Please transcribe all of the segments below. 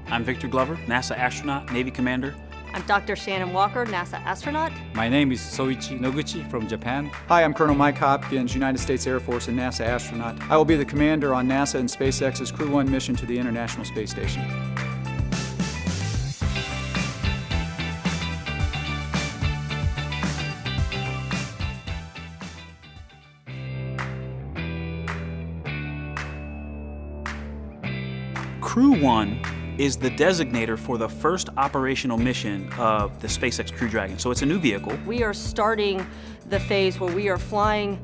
I'm Victor Glover, NASA astronaut, Navy commander. I'm Dr. Shannon Walker, NASA astronaut. My name is Soichi Noguchi from Japan. Hi, I'm Colonel Mike Hopkins, United States Air Force and NASA astronaut. I will be the commander on NASA and SpaceX's Crew 1 mission to the International Space Station. Crew 1 is the designator for the first operational mission of the SpaceX Crew Dragon. So it's a new vehicle. We are starting the phase where we are flying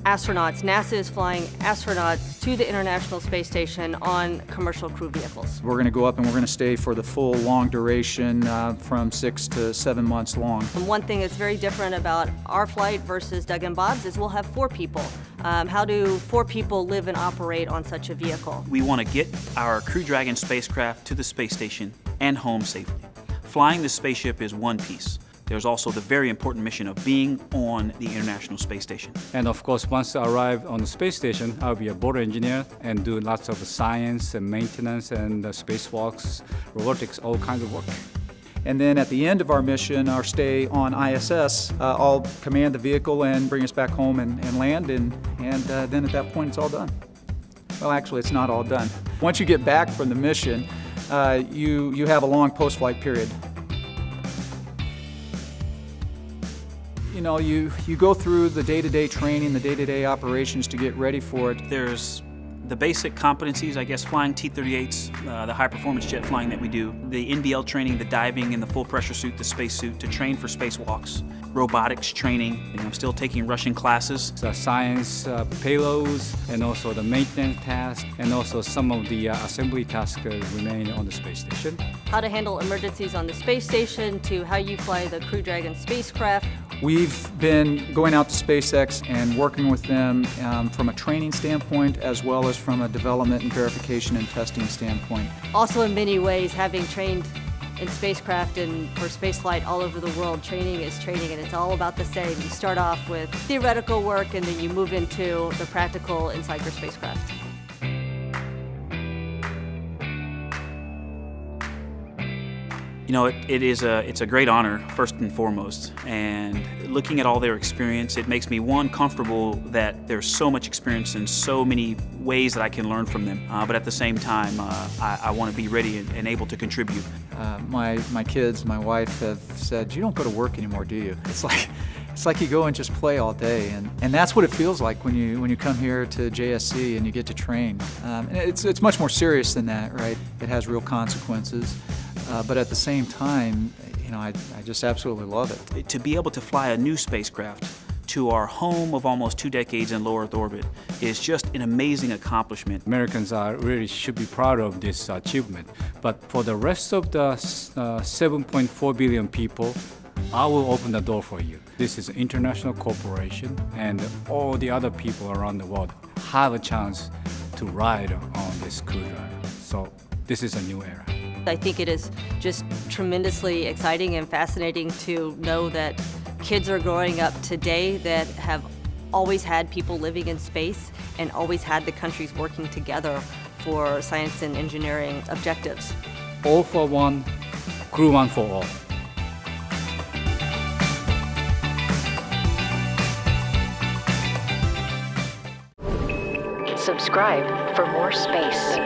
astronauts. NASA is flying astronauts to the International Space Station on commercial crew vehicles. We're going to go up and we're going to stay for the full long duration from 6 to 7 months long. And one thing that's very different about our flight versus Doug and Bob's is we'll have 4 people. How do 4 people live and operate on such a vehicle? We want to get our Crew Dragon spacecraft to the space station and home safely. Flying the spaceship is one piece. There's also the very important mission of being on the International Space Station. And of course, once I arrive on the space station, I'll be a board engineer and do lots of science and maintenance and spacewalks, robotics, all kinds of work. And then at the end of our mission, our stay on ISS, I'll command the vehicle and bring us back home and land, and then at that point it's all done. Well, actually, it's not all done. Once you get back from the mission, you have a long post-flight period. You know, you go through the day-to-day training, the day-to-day operations to get ready for it. There's the basic competencies, I guess, flying T-38s, the high-performance jet flying that we do, the NBL training, the diving in the full pressure suit, the space suit, to train for spacewalks, robotics training. I'm still taking Russian classes. The science payloads and also the maintenance tasks and also some of the assembly tasks remain on the space station. How to handle emergencies on the space station to how you fly the Crew Dragon spacecraft. We've been going out to SpaceX and working with them from a training standpoint as well as from a development and verification and testing standpoint. Also, in many ways, having trained in spacecraft and for spaceflight all over the world, training is training, and it's all about the same. You start off with theoretical work and then you move into the practical inside your spacecraft. You know, it's a great honor, first and foremost, and looking at all their experience, it makes me, one, comfortable that there's so much experience and so many ways that I can learn from them, but at the same time, I want to be ready and able to contribute. My kids, my wife have said, "You don't go to work anymore, do you?" It's like you go and just play all day, and that's what it feels like when you come here to JSC and you get to train. And it's much more serious than that, right? It has real consequences. But at the same time, you know, I just absolutely love it. To be able to fly a new spacecraft to our home of almost 2 decades in low Earth orbit is just an amazing accomplishment. Americans really should be proud of this achievement. But for the rest of the 7.4 billion people, I will open the door for you. This is an international corporation, and all the other people around the world have a chance to ride on this Crew Dragon. So this is a new era. I think it is just tremendously exciting and fascinating to know that kids are growing up today that have always had people living in space and always had the countries working together for science and engineering objectives. All for one, Crew 1 for all. Subscribe for more space.